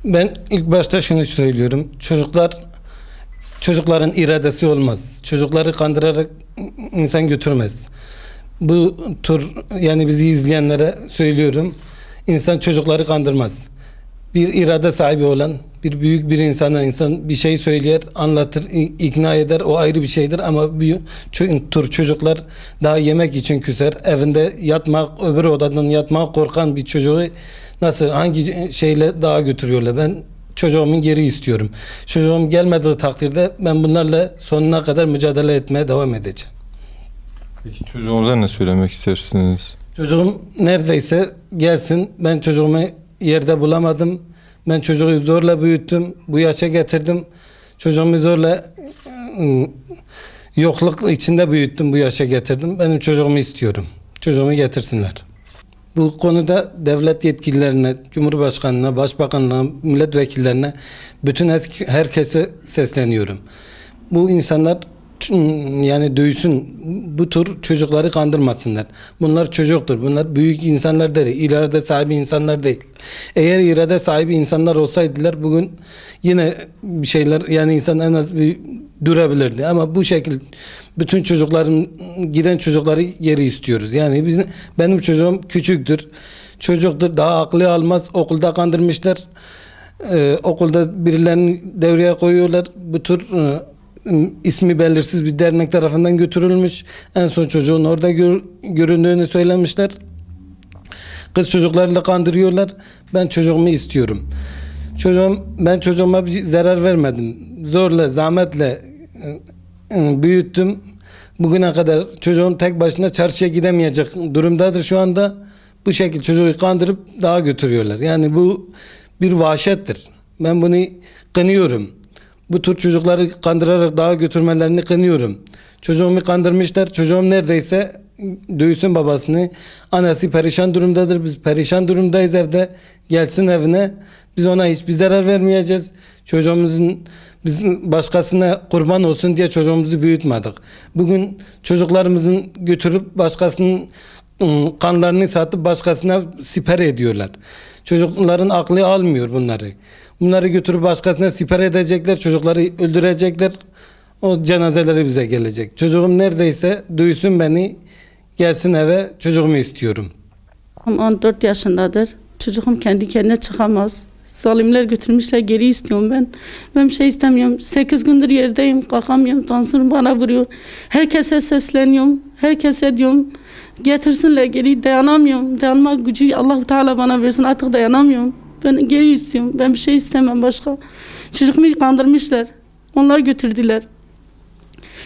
Ben ilk başta şunu söylüyorum. Çocukların iradesi olmaz. Çocukları kandırarak insan götürmez. Bu tür, yani bizi izleyenlere söylüyorum. İnsan çocukları kandırmaz. Bir irade sahibi olan, bir büyük bir insana insan bir şey söyler, anlatır, ikna eder, o ayrı bir şeydir ama bu tür çocuklar daha yemek için küser, evinde yatmak, öbür odadan yatmak korkan bir çocuğu hangi şeyle daha götürüyorlar. Ben çocuğumun geri istiyorum. Çocuğum gelmediği takdirde ben bunlarla sonuna kadar mücadele etmeye devam edeceğim. Peki çocuğunuza ne söylemek istersiniz? Çocuğum neredeyse gelsin. Ben çocuğumu yerde bulamadım. Ben çocuğu zorla büyüttüm. Bu yaşa getirdim. Çocuğumu zorla yokluk içinde büyüttüm. Bu yaşa getirdim. Benim çocuğumu istiyorum. Çocuğumu getirsinler. Bu konuda devlet yetkililerine, Cumhurbaşkanına, Başbakanına, milletvekillerine, bütün herkese sesleniyorum. Bu insanlar yani duysun, bu tür çocukları kandırmasınlar. Bunlar çocuktur. Bunlar büyük insanlar değil. İrade sahibi insanlar değil. Eğer irade sahibi insanlar olsaydılar bugün yine bir şeyler, yani insan en az bir durabilirdi. Ama bu şekil bütün giden çocukları geri istiyoruz. Yani benim çocuğum küçüktür. Çocuktur. Daha aklı almaz. Okulda kandırmışlar. Okulda birilerini devreye koyuyorlar. Bu tür ismi belirsiz bir dernek tarafından götürülmüş. En son çocuğun orada göründüğünü söylemişler. Kız çocuklarla kandırıyorlar. Ben çocuğumu istiyorum. Ben çocuğuma bir zarar vermedim. Zorla, zahmetle büyüttüm. Bugüne kadar çocuğum tek başına çarşıya gidemeyecek durumdadır şu anda. Bu şekilde çocuğu kandırıp daha götürüyorlar. Yani bu bir vahşettir. Ben bunu kınıyorum. Bu tür çocukları kandırarak daha götürmelerini kınıyorum. Çocuğumu kandırmışlar. Çocuğum neredeyse dövsün babasını. Annesi perişan durumdadır. Biz perişan durumdayız evde. Gelsin evine. Biz ona hiçbir zarar vermeyeceğiz. Biz başkasına kurban olsun diye çocuğumuzu büyütmedik. Bugün çocuklarımızın götürüp başkasının kanlarını satıp başkasına siper ediyorlar. Çocukların aklı almıyor bunları. Bunları götürüp başkasına siper edecekler, çocukları öldürecekler. O cenazeleri bize gelecek. Çocuğum neredeyse duysun beni, gelsin eve, çocuğumu istiyorum. 14 yaşındadır. Çocuğum kendi kendine çıkamaz. Zalimler götürmüşler, geri istiyorum ben. Ben bir şey istemiyorum. 8 gündür yerdeyim, kalkamıyorum. Tansiyonum bana vuruyor. Herkese sesleniyorum. Herkese diyorum, getirsinler geri. Dayanamıyorum. Dayanma gücü Allah-u Teala bana versin. Artık dayanamıyorum. Ben geri istiyorum. Ben bir şey istemem başka. Çocuğumu kandırmışlar. Onlar götürdüler.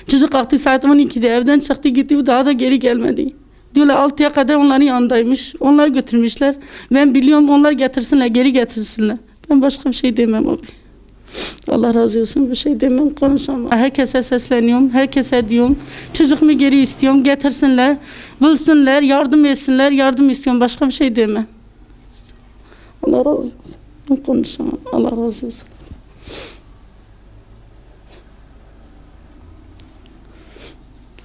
Çocuk kalktı saat 12'de evden çıktı gitti. Daha da geri gelmedi. Diyorlar 6'ya kadar onların yanındaymış. Onlar götürmüşler. Ben biliyorum, onlar getirsinler, geri getirsinler. Ben başka bir şey demem abi. Allah razı olsun, bir şey demem, konuşamam. Herkese sesleniyorum, herkese diyorum. Çocuğumu geri istiyorum, getirsinler, bulsunlar, yardım etsinler, yardım istiyorum. Başka bir şey demem. Allah razı olsun. Ben konuşamam. Allah razı olsun.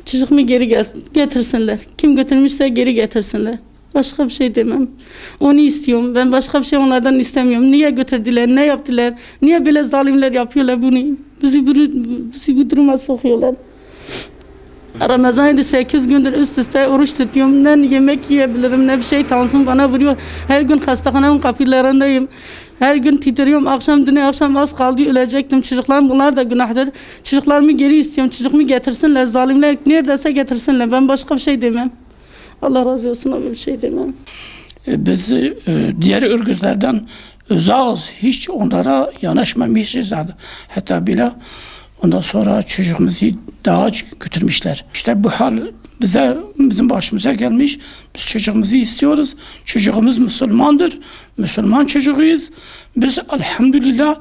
Çocuğumu geri getirsinler. Kim götürmüşse geri getirsinler. Başka bir şey demem. Onu istiyorum. Ben başka bir şey onlardan istemiyorum. Niye götürdüler? Ne yaptılar? Niye böyle zalimler yapıyorlar bunu? Bizi bu duruma sokuyorlar. Ramazan ayında 8 gündür üst üste oruç tutuyorum. Ne yemek yiyebilirim, ne bir şey. Tansiyon bana vuruyor. Her gün hastanenin kapılarındayım. Her gün titriyorum. Dün akşam az kaldı ölecektim. Çocuklarım, bunlar da günahdır. Çocuklarımı geri istiyorum. Çocuğumu getirsinler. Zalimler neredeyse getirsinler. Ben başka bir şey demem. Allah razı olsun, öyle bir şey demem. Biz diğer örgütlerden uzağız. Hiç onlara yanaşmamışız. Hatta bile ondan sonra çocuğumuzu daha götürmüşler. İşte bu hal bizim başımıza gelmiş. Biz çocuğumuzu istiyoruz. Çocuğumuz Müslümandır. Müslüman çocuğuyuz. Biz elhamdülillah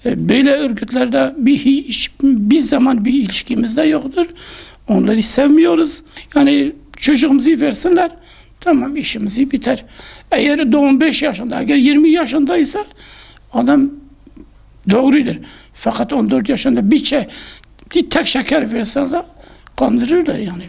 böyle örgütlerde bir zaman bir ilişkimiz de yoktur. Onları sevmiyoruz. Yani çocuğumuzu versinler. Tamam, işimizi biter. Eğer 15 yaşında, eğer 20 yaşındaysa adam doğrudur. Fakat 14 yaşında bir tek şeker verseler kandırırlar yani.